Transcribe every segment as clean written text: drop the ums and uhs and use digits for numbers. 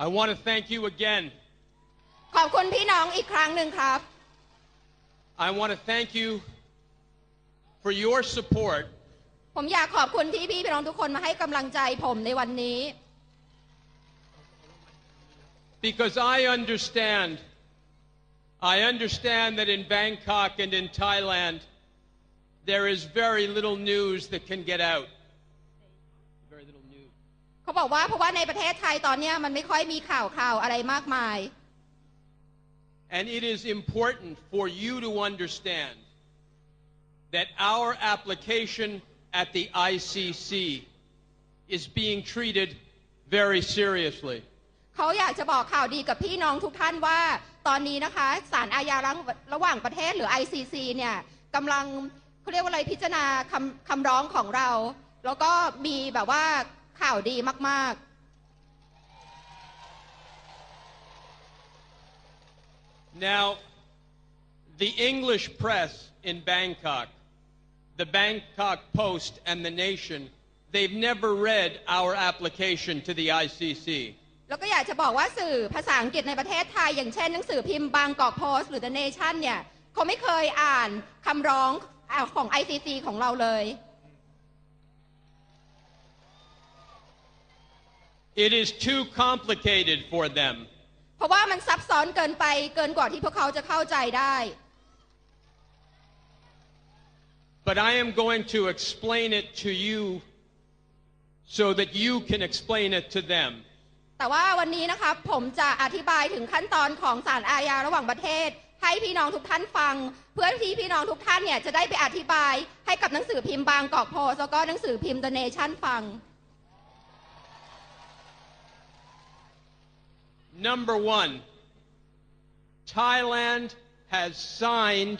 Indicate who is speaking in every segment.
Speaker 1: I want to thank you again.
Speaker 2: ขอบคุณพี่น้องอีกครั้งหนึ่งครับ
Speaker 1: I want to thank you for your support.
Speaker 2: ผมอยากขอบคุณที่พี่น้องทุกคนมาให้กำลังใจผมในวันนี้
Speaker 1: Because I understand that in Bangkok and in Thailand there is very little news that can get out. Very little news.
Speaker 2: เขาบอกว่าเพราะว่าในประเทศไทยตอนนี้มันไม่ค่อยมีข่าวอะไรมากมาย
Speaker 1: And it is important for you to understand that our application at the ICC is being treated very seriously.
Speaker 2: เขาอยากจะบอกข่าวดีกับพี่น้องทุกท่านว่าตอนนี้นะคะศาลอาญาระหว่างประเทศหรือ ICC เนี่ยกำลังเขาเรียกว่าอะไรพิจารณาคำร้องของเราแล้วก็มีแบบว่าข่าวดีมากๆ
Speaker 1: Now, the English press in Bangkok, the Bangkok Post and the Nation, they've never read our application to the ICC.
Speaker 2: แล้วก็อยากจะบอกว่าสื่อภาษาอังกฤษในประเทศไทยอย่างเช่นหนังสือพิมพ์ Bangkok Post หรือ The Nation เนี่ยเขาไม่เคยอ่านคำร้องของ ICC ของเราเลย
Speaker 1: It is too complicated for them.
Speaker 2: เพราะว่ามันซับซ้อนเกินไปเกินกว่าที่พวกเขาจะเข้าใจได้
Speaker 1: But I am going to explain it to you so that you can explain it to them.
Speaker 2: แต่ว่าวันนี้นะคะผมจะอธิบายถึงขั้นตอนของศาลอาญาระหว่างประเทศให้พี่น้องทุกท่านฟังเพื่อที่พี่น้องทุกท่านเนี่ยจะได้ไปอธิบายให้กับหนังสือพิมพ์ Bangkok Post แล้วก็หนังสือพิมพ์ The Nation ฟัง
Speaker 1: Number one, Thailand has signed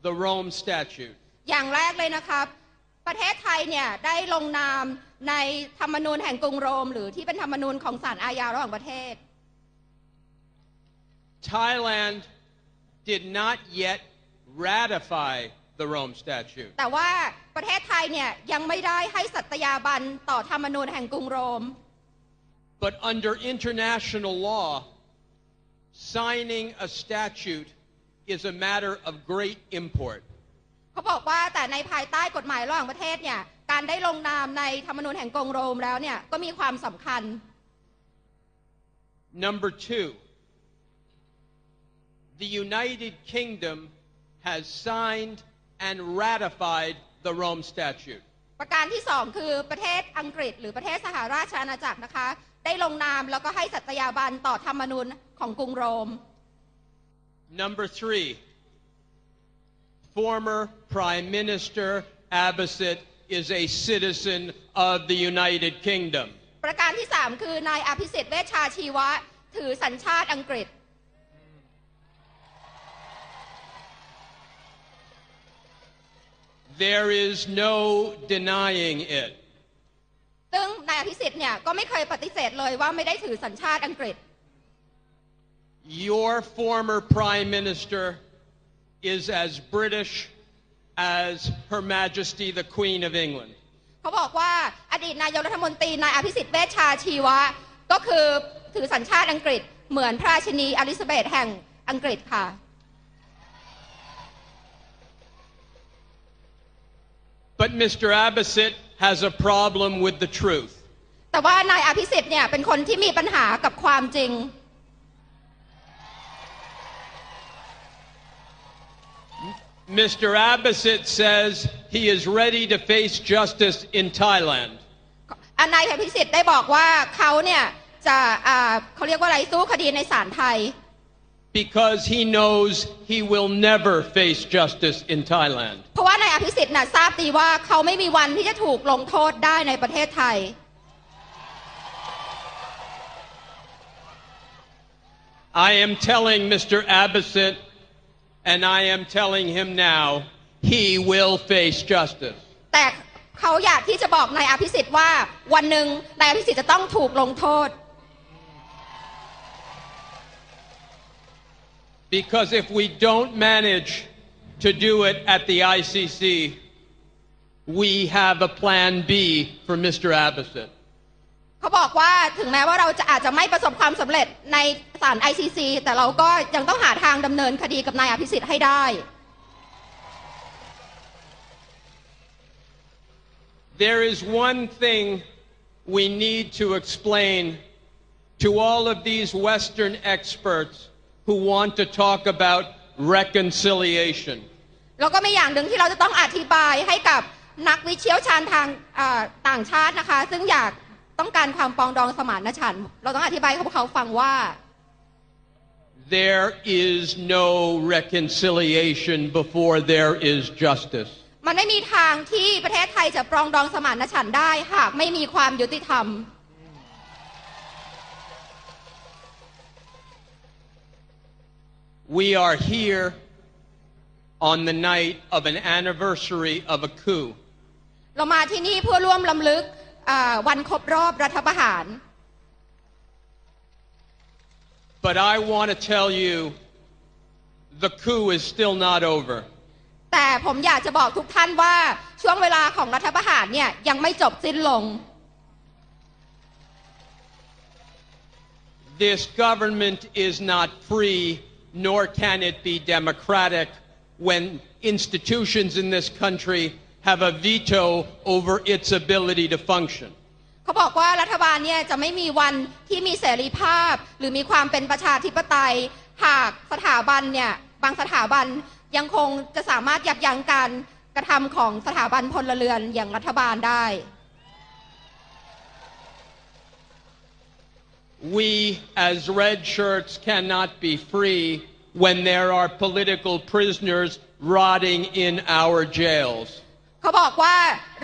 Speaker 1: the Rome Statute.
Speaker 2: อย่างแรกเลยนะครับประเทศไทยเนี่ยได้ลงนามในธรรมนูญแห่งกรุงโรมหรือที่เป็นธรรมนูญของศาลอาญาระหว่างประเทศ
Speaker 1: Thailand did not yet ratify the Rome Statute.
Speaker 2: แต่ว่าประเทศไทยเนี่ยยังไม่ได้ให้สัตยาบันต่อธรรมนูญแห่งกรุงโรม
Speaker 1: But under international law, signing a statute is a matter of great import.
Speaker 2: เขาบอกว่าแต่ในภายใต้กฎหมายระหว่างประเทศเนี่ยการได้ลงนามในธรรมนูญแห่งกรุงโรมแล้วเนี่ยก็มีความสำคัญ
Speaker 1: Number two, the United Kingdom has signed and ratified the Rome Statute.
Speaker 2: ประการที่สองคือประเทศอังกฤษหรือประเทศสหราชอาณาจักรนะคะได้ลงนามแล้วก็ให้สัตยาบันต่อธรรมนูญของกรุงโรม
Speaker 1: Number three, former Prime Minister Abbasid is a citizen of the United Kingdom.
Speaker 2: ประการที่สามคือนายอภิสิทธิ์เวชชาชีวะถือสัญชาติอังกฤษ
Speaker 1: There is no denying it.
Speaker 2: ซึ่งนายอภิสิทธิ์เนี่ยก็ไม่เคยปฏิเสธเลยว่าไม่ได้ถือสัญชาติอังกฤษ
Speaker 1: Your former Prime Minister is as British as Her Majesty the Queen of England.
Speaker 2: เขาบอกว่าอดีตนายกรัฐมนตรีนายอภิสิทธิ์เวชชาชีวะก็คือถือสัญชาติอังกฤษเหมือนพระราชินีอลิซาเบธแห่งอังกฤษค่ะ
Speaker 1: But Mr. Abbasid has a problem with the truth.
Speaker 2: แต่ว่านายอภิสิทธิ์เนี่ยเป็นคนที่มีปัญหากับความจริง
Speaker 1: Mr. Abbasid says he is ready to face justice in Thailand.
Speaker 2: นายอภิสิทธิ์ได้บอกว่าเขาเนี่ยจะเขาเรียกว่าอะไรสู้คดีในศาลไทย
Speaker 1: Because he knows he will never face justice in Thailand.
Speaker 2: เพราะว่านายอภิสิทธิ์น่ะทราบดีว่าเขาไม่มีวันที่จะถูกลงโทษได้ในประเทศไทย
Speaker 1: I am telling Mr. Abbasid, and I am telling him now, he will face justice.
Speaker 2: แต่เขาอยากที่จะบอกนายอภิสิทธิ์ว่าวันหนึ่งนายอภิสิทธิ์จะต้องถูกลงโทษ
Speaker 1: Because if we don't manage to do it at the ICC, we have a plan B for Mr. Abbasid.
Speaker 2: เขาบอก บอกว่าถึงแม้ว่าเราอาจจะไม่ประสบความสำเร็จในศาล ICC แต่เราก็ยังต้องหาทางดำเนินคดีกับนายอภิสิทธิ์ให้ได้
Speaker 1: There is one thing we need to explain to all of these Western experts who want to talk about reconciliation.
Speaker 2: แล้วก็มีอย่างหนึ่งที่เราจะต้องอธิบายให้กับนักวิเชี่ยวชาญทางต่างชาตินะคะซึ่งอยากต้องการความปรองดองสมานฉันท์เราต้องอธิบายให้พวกเขาฟังว่า
Speaker 1: There is no reconciliation before there is justice.
Speaker 2: มันไม่มีทางที่ประเทศไทยจะปรองดองสมานฉันท์ได้หากไม่มีความยุติธรรม
Speaker 1: We are here on the night of an anniversary of a coup.
Speaker 2: เรามาที่นี่เพื่อร่วมรำลึกวันครบรอบรัฐประหาร
Speaker 1: But I want to tell you, the coup is still not over.
Speaker 2: แต่ผมอยากจะบอกทุกท่านว่าช่วงเวลาของรัฐประหารเนี่ยยังไม่จบสิ้นลง
Speaker 1: This government is not free, nor can it be democratic when institutions in this country have a veto over its ability to function.
Speaker 2: เขาบอกว่ารัฐบาลเนี่ยจะไม่มีวันที่มีเสรีภาพหรือมีความเป็นประชาธิปไตยหากสถาบันเนี่ยบางสถาบันยังคงจะสามารถยับยั้งการกระทำของสถาบันพลเรือนอย่างรัฐบาลได้
Speaker 1: We as red shirts cannot be free when there are political prisoners rotting in our jails.
Speaker 2: เขาบอกว่า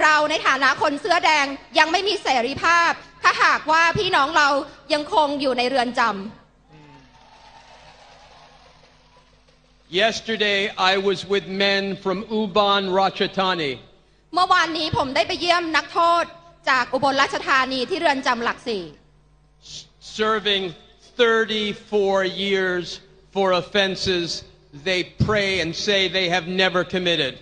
Speaker 2: เราในฐานะคนเสื้อแดงยังไม่มีเสรีภาพถ้าหากว่าพี่น้องเรายังคงอยู่ในเรือนจำ
Speaker 1: Yesterday I was with men from Ubon Ratchathani.
Speaker 2: เมื่อวานนี้ผมได้ไปเยี่ยมนักโทษจากอุบลราชธานีที่เรือนจำหลักสี่
Speaker 1: Serving 34 years for offenses they pray and say they have never committed.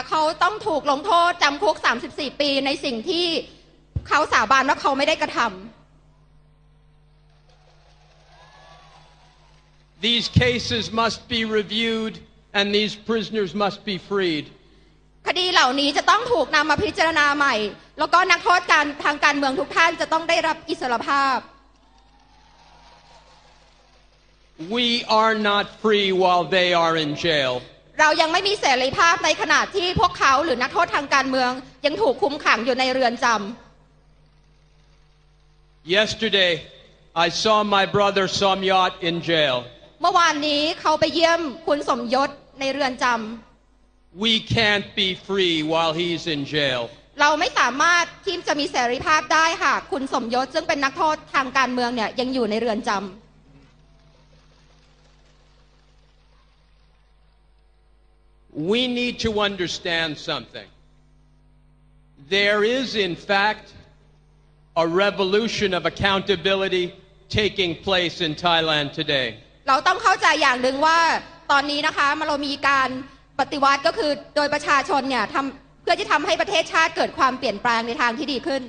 Speaker 2: เขาต้องถูกลงโทษจำคุก34 ปีในสิ่งที่เขาสาบานว่าเขาไม่ได้กระทำ
Speaker 1: These cases must be reviewed and these prisoners must be freed.
Speaker 2: คดีเหล่านี้จะต้องถูกนำมาพิจารณาใหม่แล้วก็นักโทษทางการเมืองทุกท่านจะต้องได้รับอิสรภาพ
Speaker 1: We are not free while they are in jail.
Speaker 2: เรายังไม่มีเสรีภาพในขณะที่พวกเขาหรือนักโทษทางการเมืองยังถูกคุมขังอยู่ในเรือนจำ
Speaker 1: Yesterday, I saw my brother Somyat in jail.
Speaker 2: เมื่อวานนี้เขาไปเยี่ยมคุณสมยศในเรือนจำ
Speaker 1: We can't be free while he's in jail.
Speaker 2: เราไม่สามารถที่จะมีเสรีภาพได้หากคุณสมยศซึ่งเป็นนักโทษทางการเมืองเนี่ยยังอยู่ในเรือนจำ
Speaker 1: We need to understand something. There is, in fact, a revolution of accountability taking place in Thailand today.
Speaker 2: เราต้องเข้าใจอย่างหนึ่งว่าตอนนี้นะคะเรามีการปฏิวัติก็คือโดยประชาชนเนี่ยเพื่อที่ทำให้ประเทศชาติเกิดความเปลี่ยนแปลงในทางที่ดีขึ้น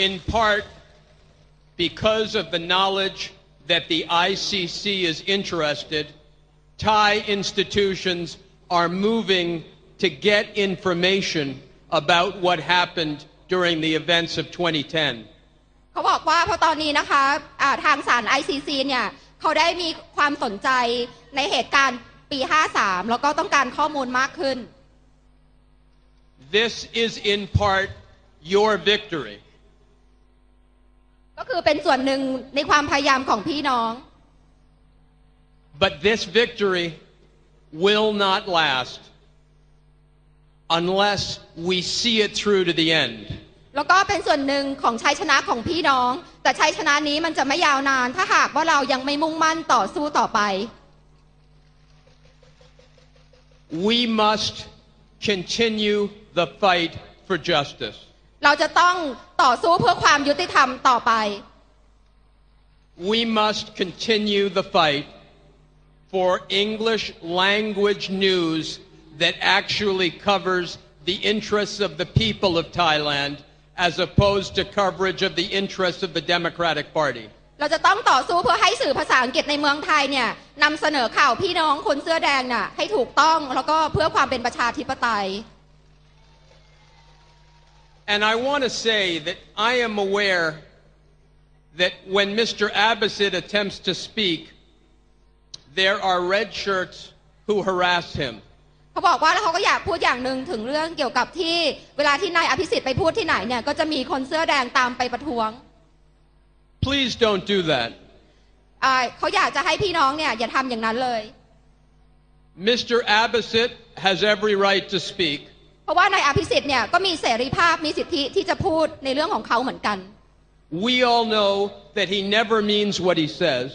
Speaker 1: In part because of the knowledge that the ICC is interested.Thai institutions are moving to get information about what happened during the events of 2010.
Speaker 2: เขาบอกว่าพอตอนนี้นะคะทางศาล ICC เนี่ยเขาได้มีความสนใจในเหตุการณ์ปี 53 แล้วก็ต้องการข้อมูลมากขึ้น
Speaker 1: This is in part your victory.
Speaker 2: ก็คือเป็นส่วนหนึ่งในความพยายามของพี่น้อง
Speaker 1: But this victory will not last unless we see it through to the end.
Speaker 2: แล้วก็เป็นส่วนหนึ่งของชัยชนะของพี่น้องแต่ชัยชนะนี้มันจะไม่ยาวนานถ้าหากว่าเรายังไม่มุ่งมั่นต่อสู้ต่อไป
Speaker 1: We must continue the fight for justice.
Speaker 2: เราจะต้องต่อสู้เพื่อความยุติธรรมต่อไป
Speaker 1: We must continue the fight for English language news that actually covers the interests of the people of Thailand as opposed to coverage of the interests of the Democratic Party.
Speaker 2: เราจะต้องต่อสู้เพื่อให้สื่อภาษาอังกฤษในเมืองไทยเนี่ยนำเสนอข่าวพี่น้องคนเสื้อแดงน่ะให้ถูกต้องแล้วก็เพื่อความเป็นประชาธิปไตย
Speaker 1: And I want to say that I am aware that when Mr. Abbasid attempts to speak, there are red shirts who harass him.
Speaker 2: เขาบอกว่าแล้วเขาก็อยากพูดอย่างหนึ่งถึงเรื่องเกี่ยวกับที่เวลาที่นายอภิสิทธิ์ไปพูดที่ไหนเนี่ยก็จะมีคนเสื้อแดงตามไปประท้วง
Speaker 1: Please don't do that.
Speaker 2: เขาอยากจะให้พี่น้องเนี่ยอย่าทำอย่างนั้นเลย
Speaker 1: Mr. Abbasid has every right to speak.
Speaker 2: เพราะว่านายอภิสิทธิ์เนี่ยก็มีเสรีภาพมีสิทธิที่จะพูดในเรื่องของเขาเหมือนกัน
Speaker 1: We all know that he never means what he says.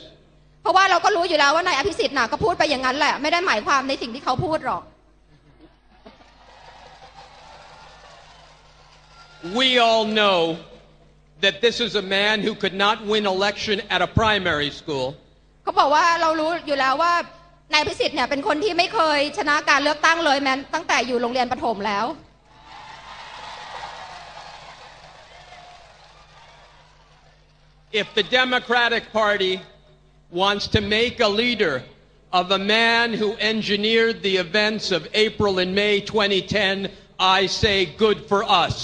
Speaker 2: เพราะว่าเราก็รู้อยู่แล้วว่านายอภิสิทธิ์น่ะก็พูดไปอย่างนั้นแหละไม่ได้หมายความในสิ่งที่เขาพูดหรอก
Speaker 1: We all know that this is a man who could not win election at a primary school.
Speaker 2: เขาบอกว่าเรารู้อยู่แล้วว่านายอภิสิทธิ์เนี่ยเป็นคนที่ไม่เคยชนะการเลือกตั้งเลยแม้ตั้งแต่อยู่โรงเรียนประถมแล้ว
Speaker 1: If the Democratic Party wants to make a leader of a man who engineered the events of April and May 2010, I say good for us.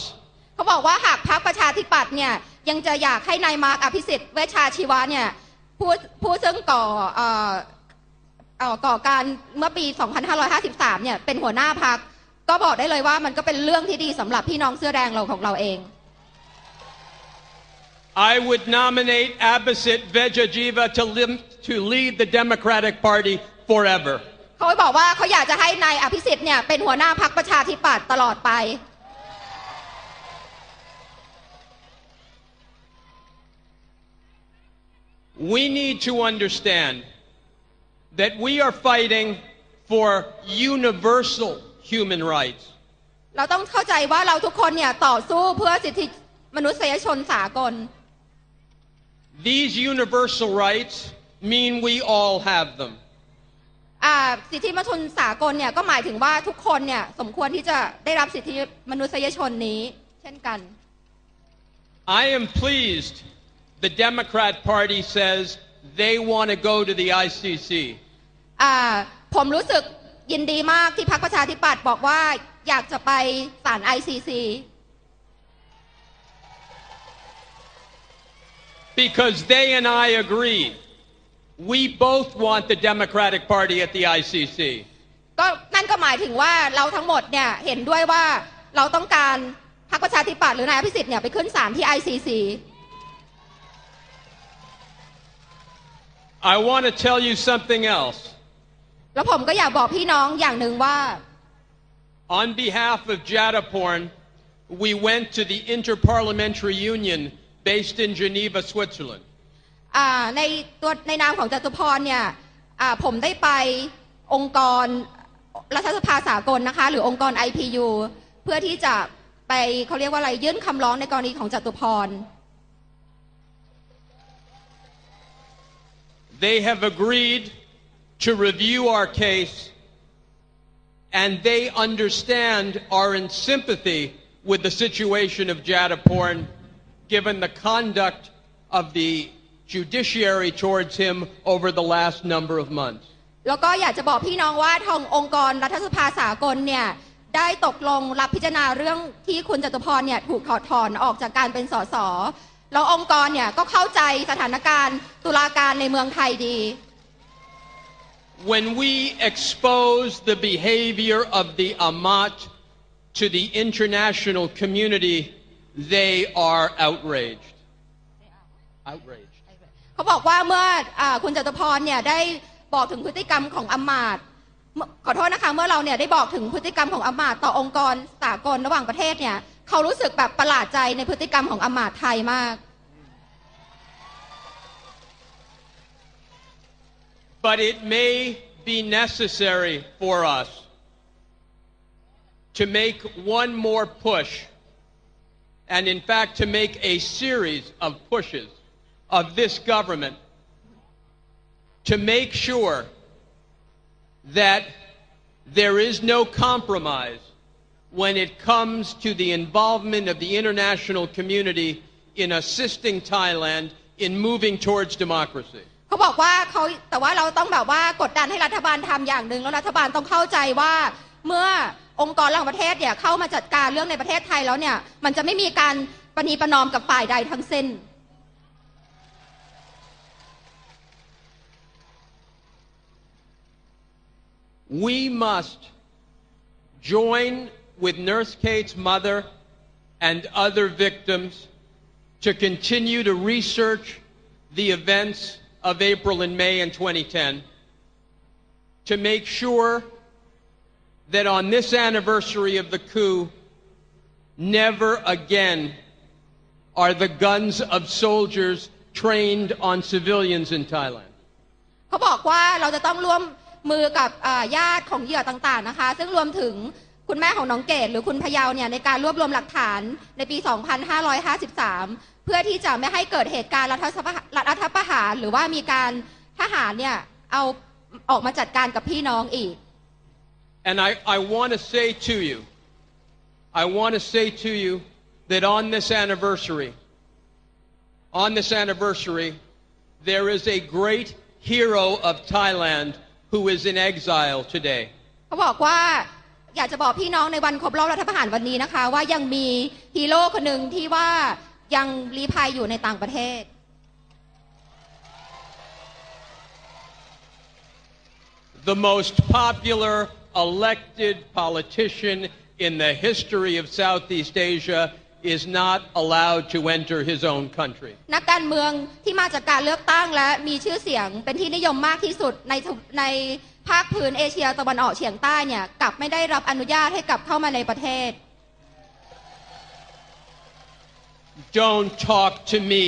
Speaker 2: เขาบอกว่าหากพรรคประชาธิปัตย์เนี่ยยังจะอยากให้นายมาร์คอภิสิทธิ์เวชชาชีวะเนี่ยผู้ซึ่งก่อการเมื่อปี 2553 เนี่ยเป็นหัวหน้าพรรคก็บอกได้เลยว่ามันก็เป็นเรื่องที่ดีสำหรับพี่น้องเสื้อแดงเราของเราเอง
Speaker 1: I would nominate Abbasid Vejajiva to lead the Democratic Party forever.
Speaker 2: เขาบอกว่าเขาอยากจะให้นายอภิสิทธิ์เนี่ยเป็นหัวหน้าพรรคประชาธิปัตย์ตลอดไป
Speaker 1: We need to understand that we are fighting for universal human rights.
Speaker 2: เราต้องเข้าใจว่าเราทุกคนเนี่ยต่อสู้เพื่อสิทธิมนุษยชนสากล
Speaker 1: These universal rights mean we all have them.
Speaker 2: สิทธิมนุษยชนสากลเนี่ยก็หมายถึงว่าทุกคนเนี่ยสมควรที่จะได้รับสิทธิมนุษยชนนี้เช่นกัน
Speaker 1: I am pleased the Democrat Party says they want to go to the ICC.
Speaker 2: ผมรู้สึกยินดีมากที่พรรคประชาธิปัตย์บอกว่าอยากจะไปศาล ICC.
Speaker 1: Because they and I agree. We both want the Democratic Party at the ICC.
Speaker 2: ก็นั่นก็หมายถึงว่าเราทั้งหมดเนี่ยเห็นด้วยว่าเราต้องการพรรคประชาธิปัตย์หรือนายอภิสิทธิ์เนี่ยไปขึ้นศาลที่ ICC.
Speaker 1: I want to tell you something else.
Speaker 2: แล้วผมก็อยากบอกพี่น้องอย่างหนึ่งว่า
Speaker 1: On behalf of Jadaporn, we went to the Interparliamentary Union based in Geneva, Switzerland.
Speaker 2: ในนามของจตุพรเนี่ยผมได้ไปองค์กรรัฐสภาสากลนะคะหรือองค์กร IPU เพื่อที่จะไปเขาเรียกว่าอะไรยื่นคำร้องในกรณีของจตุพร
Speaker 1: They have agreed to review our case and they understand are in sympathy with the situation of Jadaporn given the conduct of the judiciary towards him over the last number of months.
Speaker 2: แล้วก็อยากจะบอกพี่น้องว่าทางองค์กรรัฐสภาสากลเนี่ยได้ตกลงรับพิจารณาเรื่องที่คุณจตุพรเนี่ยถูกถอดถอนออกจากการเป็นสสแล้วองค์กรเนี่ยก็เข้าใจสถานการณ์ตุลาการในเมืองไทยดี
Speaker 1: When we expose the behavior of the Amat to the international community, they are outraged. Outraged.
Speaker 2: เขาบอกว่าเมื่อคุณจตุพรเนี่ยได้บอกถึงพฤติกรรมของอำมาตย์ขอโทษนะคะเมื่อเราเนี่ยได้บอกถึงพฤติกรรมของอำมาตย์ต่อองค์กรสากลระหว่างประเทศเนี่ยเขารู้สึกแบบประหลาดใจในพฤติกรรมของอำมาตย์ไทยมาก
Speaker 1: But it may be necessary for us to make one more push, and in fact to make a series of pushes of this government to make sure that there is no compromise when it comes to the involvement of the international community in assisting Thailand in moving towards democracy.
Speaker 2: เขาบอกว่าแต่ว่าเราต้องแบบว่ากดดันให้รัฐบาลทำอย่างหนึ่งแล้วรัฐบาลต้องเข้าใจว่าเมื่อองค์กรระหว่างประเทศเนี่ยเข้ามาจัดการเรื่องในประเทศไทยแล้วเนี่ยมันจะไม่มีการประนีประนอมกับฝ่ายใดทั้งสิ้น
Speaker 1: We must join with Nurse Kate's mother and other victims to continue to research the events of April and May in 2010 to make sure that on this anniversary of the coup, never again are the guns of soldiers trained on civilians in Thailand.
Speaker 2: เขาบอกว่าเราจะต้องร่วมมือกับญาติของเหยื่อต่างๆนะคะซึ่งรวมถึงคุณแม่ของน้องเกดหรือคุณพยาวเนี่ยในการรวบรวมหลักฐานในปี 2553 เพื่อที่จะไม่ให้เกิดเหตุการณ์รัฐประหารหรือว่ามีการทหารเนี่ยเอาออกมาจัดการกับพี่น้องอีก
Speaker 1: And I want to say to you that on this anniversary, there is a great hero of Thailand who is in exile today.
Speaker 2: เขาบอกว่าอยากจะบอกพี่น้องในวันครบรอบรัฐประหารวันนี้นะคะว่ายังมีฮีโร่คนหนึ่งที่ว่ายังลี้ภัยอยู่ในต่างประเทศ
Speaker 1: The most popular elected politician in the history of Southeast Asia is not allowed to enter his own country.
Speaker 2: นักการเมืองที่มาจากการเลือกตั้งและมีชื่อเสียงเป็นที่นิยมมากที่สุดในภาคพื้นเอเชียตะวันออกเฉียงใต้เนี่ยกลับไม่ได้รับอนุญาตให้กลับเข้ามาในประเทศ
Speaker 1: Don't talk to me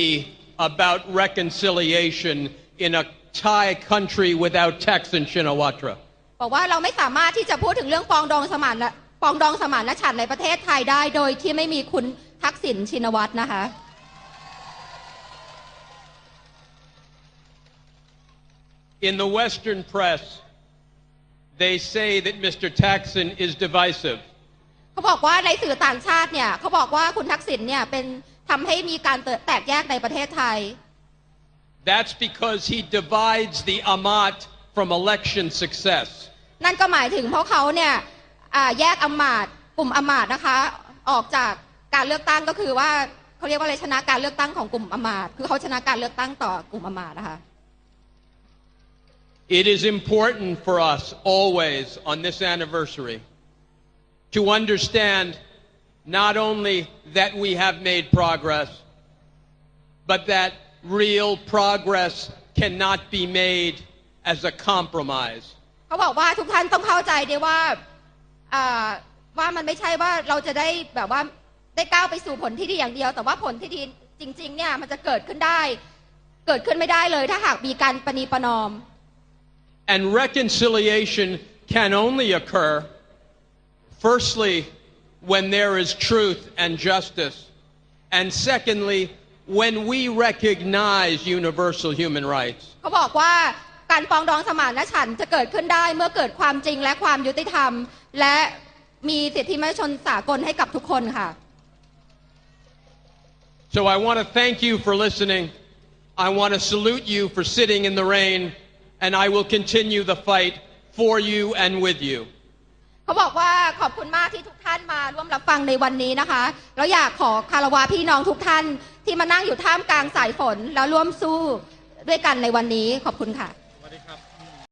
Speaker 1: about reconciliation in a Thai country without Thaksin Shinawatra.
Speaker 2: บอกว่าเราไม่สามารถที่จะพูดถึงเรื่องปองดองสมานฉันท์ในประเทศไทยได้โดยที่ไม่มีคุณทักษิณชินวัตรนะคะ
Speaker 1: In the Western press, they say that Mr. Thaksin is divisive.
Speaker 2: เขาบอกว่าในสื่อต่างชาติเนี่ยเขาบอกว่าคุณทักษิณเนี่ยเป็นทำให้มีการแตกแยกในประเทศไทย
Speaker 1: That's because he divides the Amat from election success.
Speaker 2: นั่นก็หมายถึงเพราะเขาเนี่ยแยกอำมาตย์กลุ่มอำมาตย์นะคะออกจากการเลือกตั้งก็คือว่าเขาเรียกว่าอะไรชนะการเลือกตั้งของกลุ่มอำมาตย์คือเขาชนะการเลือกตั้งต่อกลุ่มอำมาตย์นะคะ
Speaker 1: It is important for us always on this anniversary to understand not only that we have made progress, but that real progress cannot be made as a compromise.
Speaker 2: เขาบอกว่าทุกท่านต้องเข้าใจด้วยว่ามันไม่ใช่ว่าเราจะได้แบบว่าได้ก้าวไปสู่ผลที่ดีอย่างเดียวแต่ว่าผลที่ดีจริงๆเนี่ยมันจะเกิดขึ้นไม่ได้เลยถ้าหากมีการประนีประนอม
Speaker 1: And reconciliation can only occur, firstly, when there is truth and justice, and secondly, when we recognize universal human rights.
Speaker 2: เขาบอกว่าการปองดองสมานฉันท์จะเกิดขึ้นได้เมื่อเกิดความจริงและความยุติธรรมและมีสิทธิมนุษยชนสากลให้กับทุกคนค่ะ
Speaker 1: So I want to thank you for listening. I want to salute you for sitting in the rain, and I will continue the fight for you and with you.
Speaker 2: เขาบอกว่าขอบคุณมากที่ทุกท่านมาร่วมรับฟังในวันนี้นะคะแล้วอยากขอคารวะพี่น้องทุกท่านที่มานั่งอยู่ท่ามกลางสายฝนแล้วร่วมสู้ด้วยกันในวันนี้ขอบคุณค่ะ